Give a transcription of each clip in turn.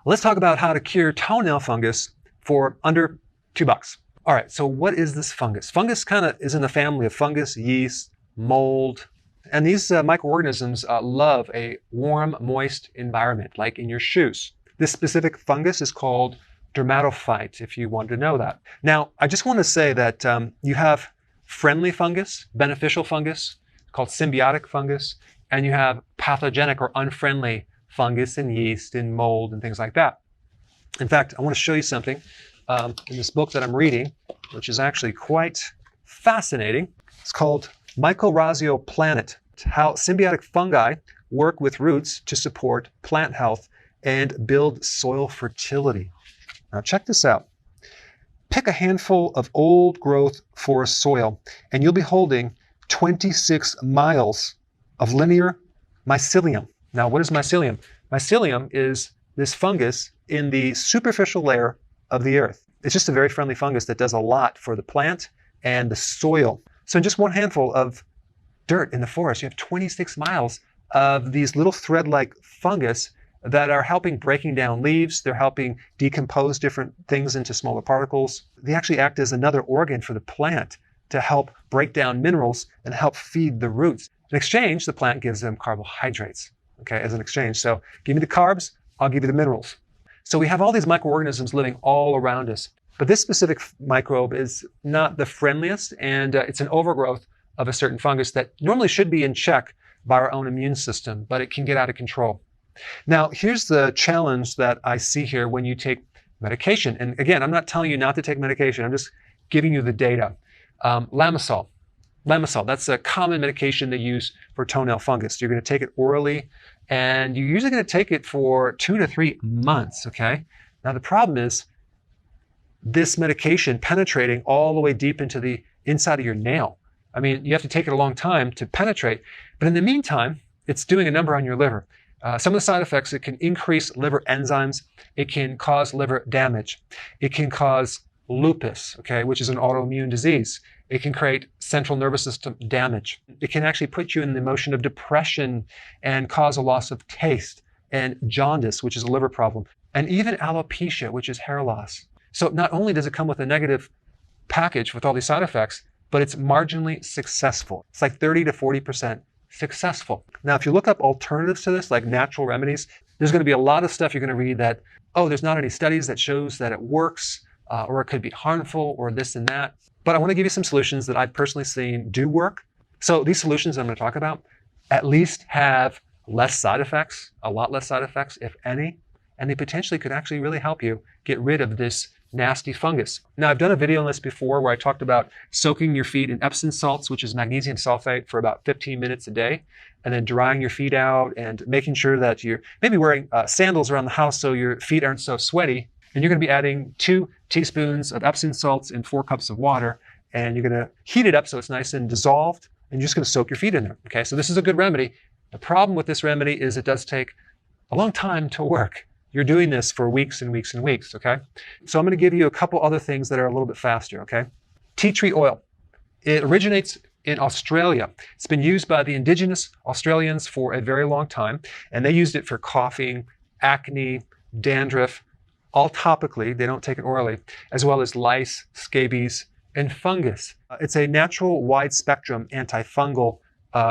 Let's talk about how to cure toenail fungus for under $2. All right, so what is this fungus? Fungus kind of is in the family of fungus, yeast, mold, and these microorganisms love a warm, moist environment, like in your shoes. This specific fungus is called dermatophyte, if you wanted to know that. Now, I just want to say that you have friendly fungus, beneficial fungus, called symbiotic fungus, and you have pathogenic or unfriendly fungus and yeast and mold and things like that. In fact, I want to show you something in this book that I'm reading, which is actually quite fascinating. It's called Mycorrhizal Planet, How Symbiotic Fungi Work with Roots to Support Plant Health and Build Soil Fertility. Now check this out. Pick a handful of old growth forest soil and you'll be holding 26 miles of linear mycelium. Now, what is mycelium? Mycelium is this fungus in the superficial layer of the earth. It's just a very friendly fungus that does a lot for the plant and the soil. So in just one handful of dirt in the forest, you have 26 miles of these little thread-like fungus that are helping breaking down leaves. They're helping decompose different things into smaller particles. They actually act as another organ for the plant to help break down minerals and help feed the roots. In exchange, the plant gives them carbohydrates, okay, as an exchange. So give me the carbs, I'll give you the minerals. So we have all these microorganisms living all around us. But this specific microbe is not the friendliest, and it's an overgrowth of a certain fungus that normally should be in check by our own immune system, but it can get out of control. Now, here's the challenge that I see here when you take medication. And again, I'm not telling you not to take medication. I'm just giving you the data. Lamisil. Lamisil, that's a common medication they use for toenail fungus. You're going to take it orally, and you're usually going to take it for 2 to 3 months, okay? Now, the problem is this medication penetrating all the way deep into the inside of your nail. I mean, you have to take it a long time to penetrate, but in the meantime, it's doing a number on your liver. Some of the side effects, it can increase liver enzymes. It can cause liver damage. It can cause lupus, okay, which is an autoimmune disease. It can create central nervous system damage. It can actually put you in the emotion of depression and cause a loss of taste, and jaundice, which is a liver problem, and even alopecia, which is hair loss. So not only does it come with a negative package with all these side effects, but it's marginally successful. It's like 30 to 40% successful. Now, if you look up alternatives to this, like natural remedies, there's going to be a lot of stuff you're going to read that, oh, there's not any studies that shows that it works, or it could be harmful, or this and that. But I want to give you some solutions that I've personally seen do work. So these solutions I'm going to talk about at least have less side effects, a lot less side effects, if any, and they potentially could actually really help you get rid of this nasty fungus. Now, I've done a video on this before where I talked about soaking your feet in Epsom salts, which is magnesium sulfate, for about 15 minutes a day, and then drying your feet out and making sure that you're maybe wearing sandals around the house so your feet aren't so sweaty. And you're going to be adding 2 teaspoons of Epsom salts in 4 cups of water, and you're going to heat it up so it's nice and dissolved, and you're just going to soak your feet in there. Okay, so this is a good remedy. The problem with this remedy is it does take a long time to work. You're doing this for weeks and weeks and weeks, okay? So I'm going to give you a couple other things that are a little bit faster, okay? Tea tree oil. It originates in Australia. It's been used by the indigenous Australians for a very long time, and they used it for coughing, acne, dandruff, all topically, they don't take it orally, as well as lice, scabies, and fungus. It's a natural wide-spectrum antifungal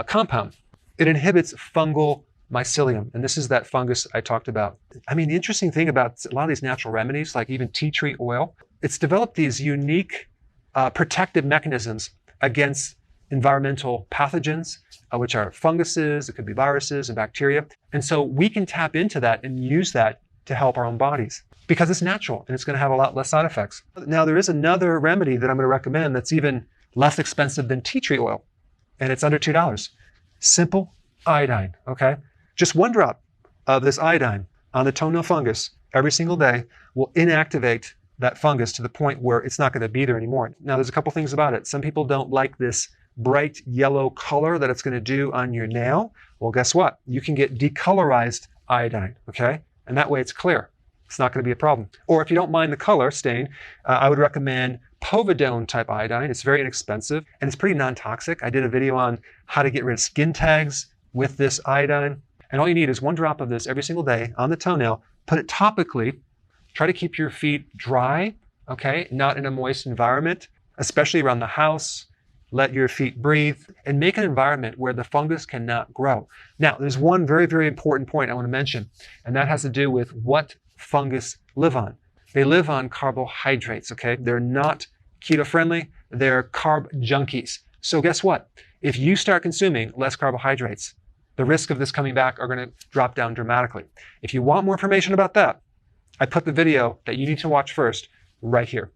compound. It inhibits fungal mycelium, and this is that fungus I talked about. I mean, the interesting thing about a lot of these natural remedies, like even tea tree oil, it's developed these unique protective mechanisms against environmental pathogens, which are funguses, it could be viruses and bacteria. And so we can tap into that and use that to help our own bodies, because it's natural and it's going to have a lot less side effects. Now, there is another remedy that I'm going to recommend that's even less expensive than tea tree oil, and it's under $2. Simple iodine, okay? Just 1 drop of this iodine on the toenail fungus every single day will inactivate that fungus to the point where it's not going to be there anymore. Now, there's a couple things about it. Some people don't like this bright yellow color that it's going to do on your nail. Well, guess what? You can get decolorized iodine, okay? And that way it's clear. It's not going to be a problem. Or if you don't mind the color stain, I would recommend povidone type iodine. It's very inexpensive and it's pretty non-toxic. I did a video on how to get rid of skin tags with this iodine. And all you need is 1 drop of this every single day on the toenail Put it topically. Try to keep your feet dry, okay, not in a moist environment, especially around the house. Let your feet breathe and make an environment where the fungus cannot grow. Now, there's one very, very important point I want to mention, and that has to do with what fungus live on. They live on carbohydrates, okay? They're not keto friendly, they're carb junkies. So guess what? If you start consuming less carbohydrates, the risk of this coming back are going to drop down dramatically. If you want more information about that, I put the video that you need to watch first right here.